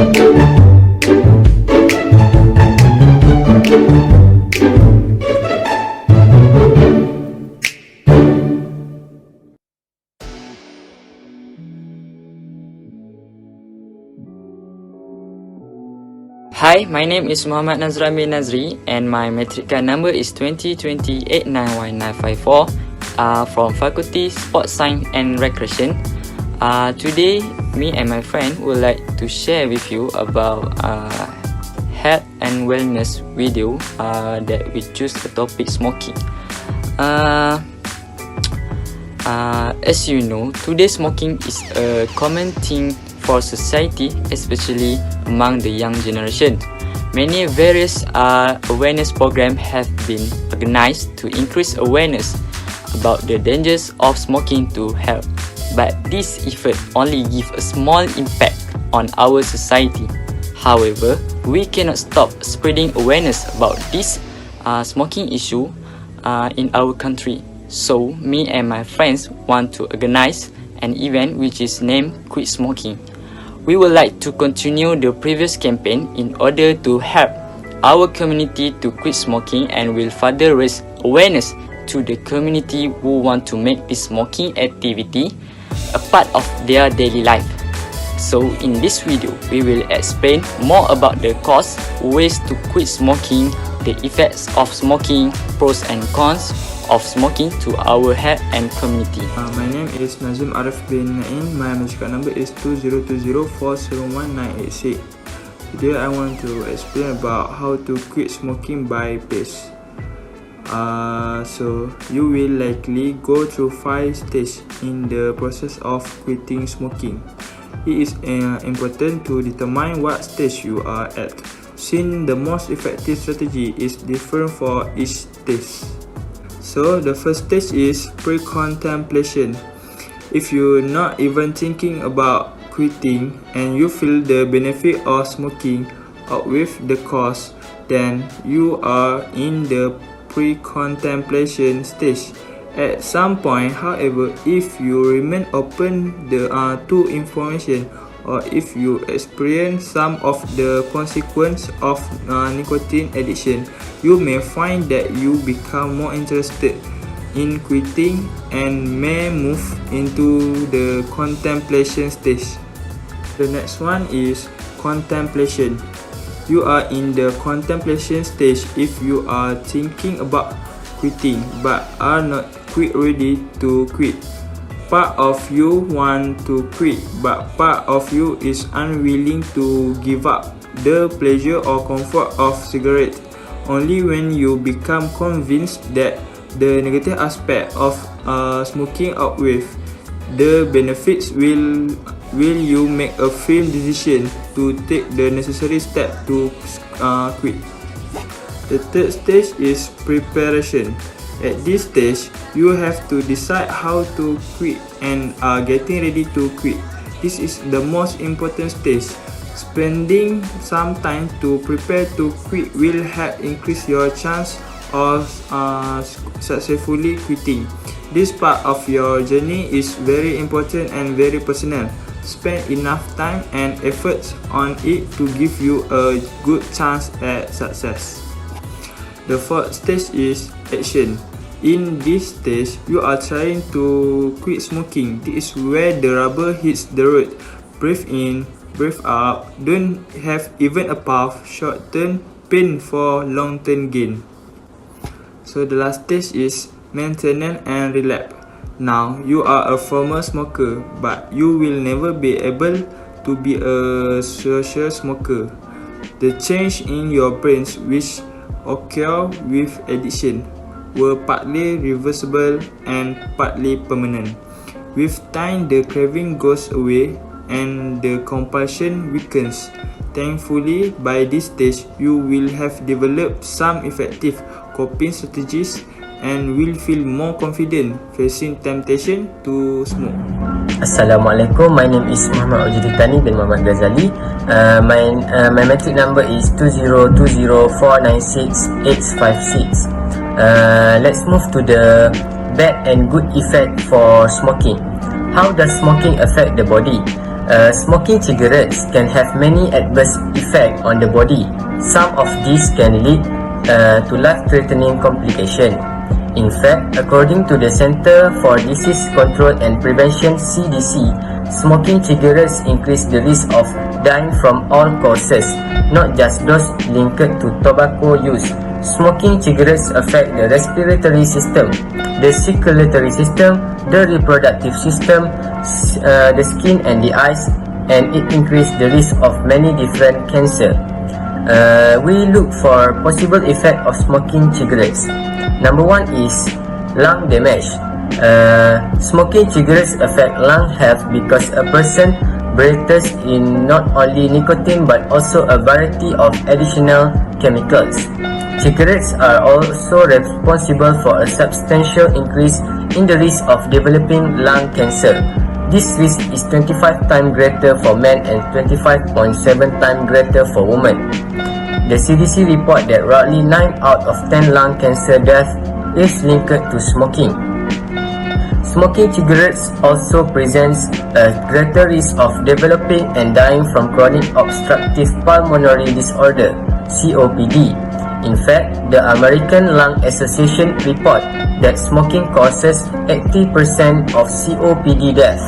Hi, my name is Muhammad Nazran bin Nazri and my matric card number is 2020891954 from Faculty Sports Science and Recreation. Today, me and my friend would like to share with you about health and wellness video that we choose the topic smoking. As you know, today smoking is a common thing for society, especially among the young generation. Many various awareness programs have been organized to increase awareness about the dangers of smoking to health. But this effort only give a small impact on our society. However, we cannot stop spreading awareness about this smoking issue in our country. So, me and my friends want to organize an event which is named Quit Smoking. We would like to continue the previous campaign in order to help our community to quit smoking, and will further raise awareness to the community who want to make this smoking activity a part of their daily life. So in this video, we will explain more about the cause, ways to quit smoking, the effects of smoking, pros and cons of smoking to our health and community. My name is Nazim Arif bin Naim. My matric card number is 2020471986. Today I want to explain about how to quit smoking by pace. So you will likely go through 5 stages in the process of quitting smoking. It is important to determine what stage you are at, since the most effective strategy is different for each stage. So the first stage is pre-contemplation. If you're not even thinking about quitting and you feel the benefit of smoking outweighs the cost, then you are in the pre-contemplation stage. At some point, however, if you remain open to information, or if you experience some of the consequences of nicotine addiction, you may find that you become more interested in quitting and may move into the contemplation stage. The next one is contemplation. You are in the contemplation stage if you are thinking about quitting but are not quite ready to quit. Part of you want to quit, but part of you is unwilling to give up the pleasure or comfort of cigarette. Only when you become convinced that the negative aspect of smoking outweighs the benefits will you make a firm decision to take the necessary step to quit. The third stage is preparation. At this stage, you have to decide how to quit and are getting ready to quit. This is the most important stage. Spending some time to prepare to quit will help increase your chance of successfully quitting. This part of your journey is very important and very personal. Spend enough time and efforts on it to give you a good chance at success. The fourth stage is action. In this stage, you are trying to quit smoking. This is where the rubber hits the road. Breathe in, breathe out. Don't have even a puff. Short-term pain for long-term gain. So the last stage is maintenance and relapse. Now, you are a former smoker, but you will never be able to be a social smoker. The change in your brains which occur with addiction were partly reversible and partly permanent. With time, the craving goes away and the compulsion weakens. Thankfully, by this stage, you will have developed some effective coping strategies and will feel more confident facing temptation to smoke. Assalamualaikum, my name is Muhammad Ujuditani bin Muhammad Ghazali. My matric number is 2020496856. Let's move to the bad and good effect for smoking. How does smoking affect the body? Smoking cigarettes can have many adverse effects on the body. Some of these can lead to life-threatening complications. In fact, according to the Center for Disease Control and Prevention (CDC), smoking cigarettes increase the risk of dying from all causes, not just those linked to tobacco use. Smoking cigarettes affect the respiratory system, the circulatory system, the reproductive system, the skin and the eyes, and it increases the risk of many different cancers. We look for possible effect of smoking cigarettes. Number one is lung damage. Smoking cigarettes affect lung health because a person breathes in not only nicotine but also a variety of additional chemicals. Cigarettes are also responsible for a substantial increase in the risk of developing lung cancer. This risk is 25 times greater for men and 25.7 times greater for women. The CDC report that roughly 9 out of 10 lung cancer deaths is linked to smoking. Smoking cigarettes also presents a greater risk of developing and dying from chronic obstructive pulmonary disorder (COPD). In fact, the American Lung Association report that smoking causes 80% of COPD deaths.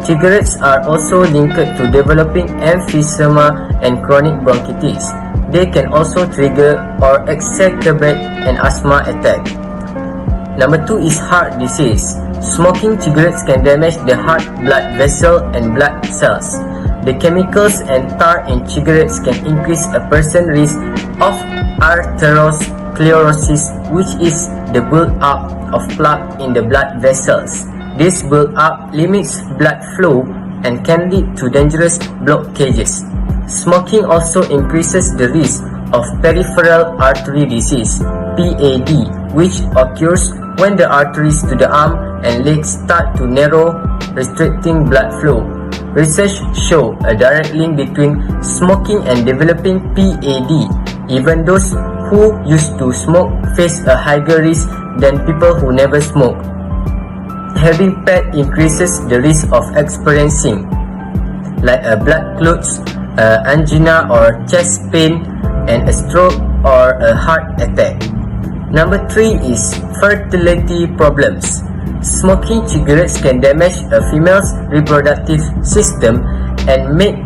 Cigarettes are also linked to developing emphysema and chronic bronchitis. They can also trigger or exacerbate an asthma attack. Number 2 is heart disease. Smoking cigarettes can damage the heart blood vessel and blood cells. The chemicals and tar in cigarettes can increase a person's risk of arteriosclerosis, which is the build-up of plaque in the blood vessels. This build-up limits blood flow and can lead to dangerous blockages. Smoking also increases the risk of peripheral artery disease (PAD), which occurs when the arteries to the arm and legs start to narrow, restricting blood flow. Research show a direct link between smoking and developing PAD. Even those who used to smoke face a higher risk than people who never smoke. Having PAD increases the risk of experiencing like a blood clots, angina or chest pain, and a stroke or a heart attack. Number 3 is fertility problems. Smoking cigarettes can damage a female's reproductive system and make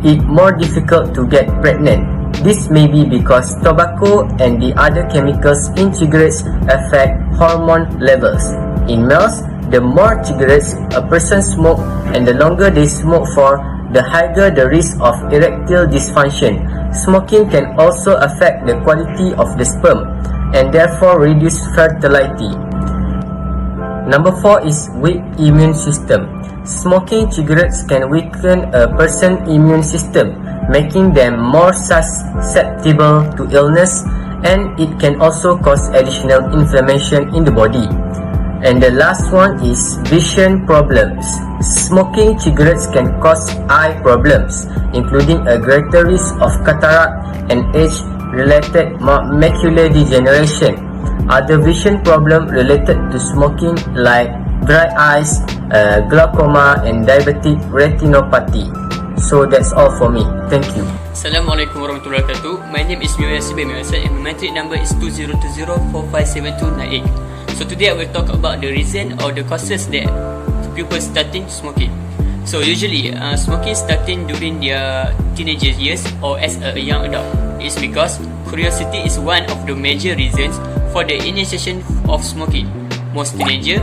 it more difficult to get pregnant. This may be because tobacco and the other chemicals in cigarettes affect hormone levels. In males, the more cigarettes a person smokes and the longer they smoke for, the higher the risk of erectile dysfunction. Smoking can also affect the quality of the sperm and therefore reduce fertility. Number 4 is weak immune system. Smoking cigarettes can weaken a person's immune system, making them more susceptible to illness, and it can also cause additional inflammation in the body. And the last one is vision problems. Smoking cigarettes can cause eye problems, including a greater risk of cataract and age-related macular degeneration. Other vision problems related to smoking like dry eyes, glaucoma and diabetic retinopathy. So that's all for me. Thank you. Assalamualaikum warahmatullahi wabarakatuh. My name is Miyasi bin Miyasan and my matric number is 2020457298. So today I will talk about the reason or the causes that people starting smoking. So usually smoking starting during their teenage years or as a young adult is because curiosity is one of the major reasons for the initiation of smoking. Most teenagers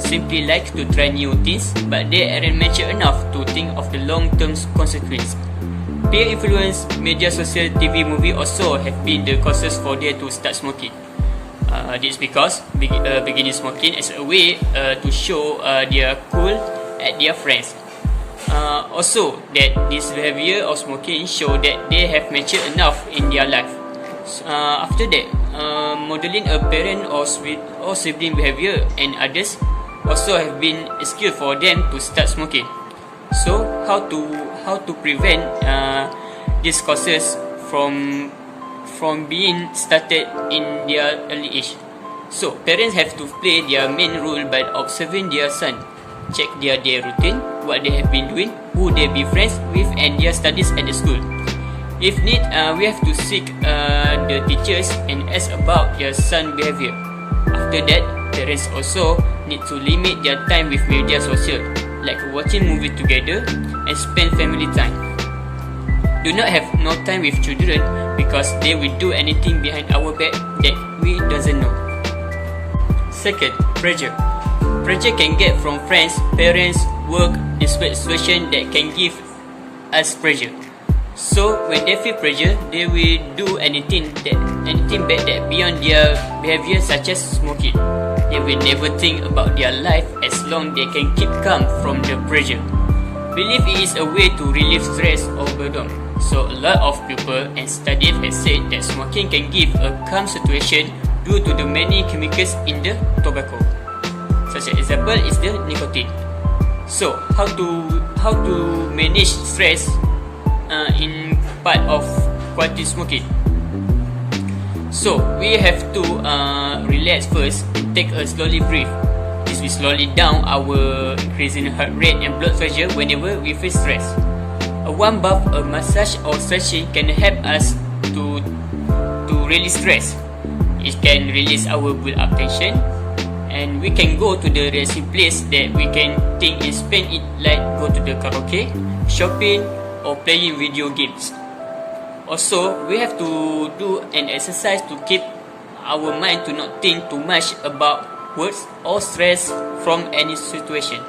simply like to try new things, but they aren't mature enough to think of the long-term consequence. Peer influence, media, social, TV, movie also have been the causes for them to start smoking. This because beginning smoking as a way to show they are cool at their friends. Also, that this behavior of smoking show that they have matured enough in their life. After that, modeling a parent or sibling behavior and others also have been a skill for them to start smoking. So, how to prevent these causes from being started in their early age? So, parents have to play their main role by observing their son, check their day routine, what they have been doing, who they be friends with, and their studies at the school. If need, we have to seek the teachers and ask about their son behavior. After that, parents also need to limit their time with media social, like watching movie together and spend family time. Do not have no time with children because they will do anything behind our back that we doesn't know. Second, pressure. Pressure can get from friends, parents, work, and situation that can give us pressure. So when they feel pressure, they will do anything bad that beyond their behavior, such as smoking. They will never think about their life as long they can keep calm from the pressure. Believe it is a way to relieve stress or boredom. So a lot of people and studies have said that smoking can give a calm situation due to the many chemicals in the tobacco. Such an example is the nicotine. So how to manage stress in part of quality smoking? So we have to relax first and take a slowly breathe. This will slowly down our increasing heart rate and blood pressure whenever we feel stress. A warm bath, a massage or stretching can help us to release stress. It can release our built-up tension, and we can go to the relaxing place that we can think and spend it, like go to the karaoke, shopping, or playing video games. Also, we have to do an exercise to keep our mind to not think too much about words or stress from any situation.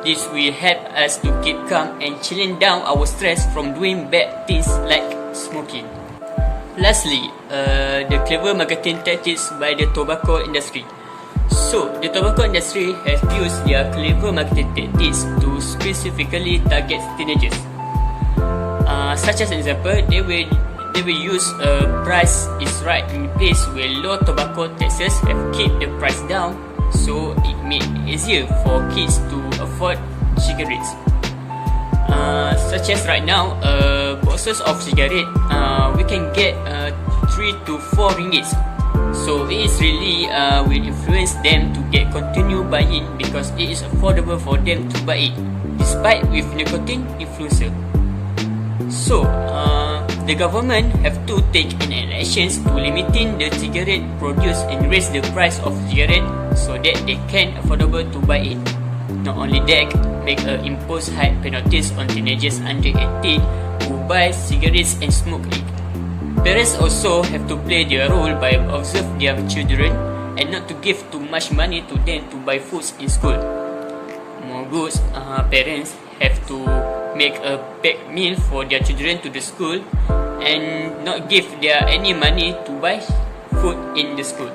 This will help us to keep calm and chilling down our stress from doing bad things like smoking. Lastly, the clever marketing tactics by the tobacco industry. So, the tobacco industry has used their clever marketing tactics to specifically target teenagers. Such as an example, they will use a price is right in place where low tobacco taxes have kept the price down, so it made it easier for kids to afford cigarettes. Such as right now, boxes of cigarette we can get 3 to 4 ringgits. So it is really will influence them to get continue buying because it is affordable for them to buy it, despite with nicotine influencer. So the government have to take an actions to limiting the cigarette produced and raise the price of cigarette so that they can affordable to buy it. Not only that, make impose high penalties on teenagers under 18 who buy cigarettes and smoke it. Parents also have to play their role by observe their children and not to give too much money to them to buy foods in school. More goods, parents have to make a packed meal for their children to the school and not give their any money to buy food in the school.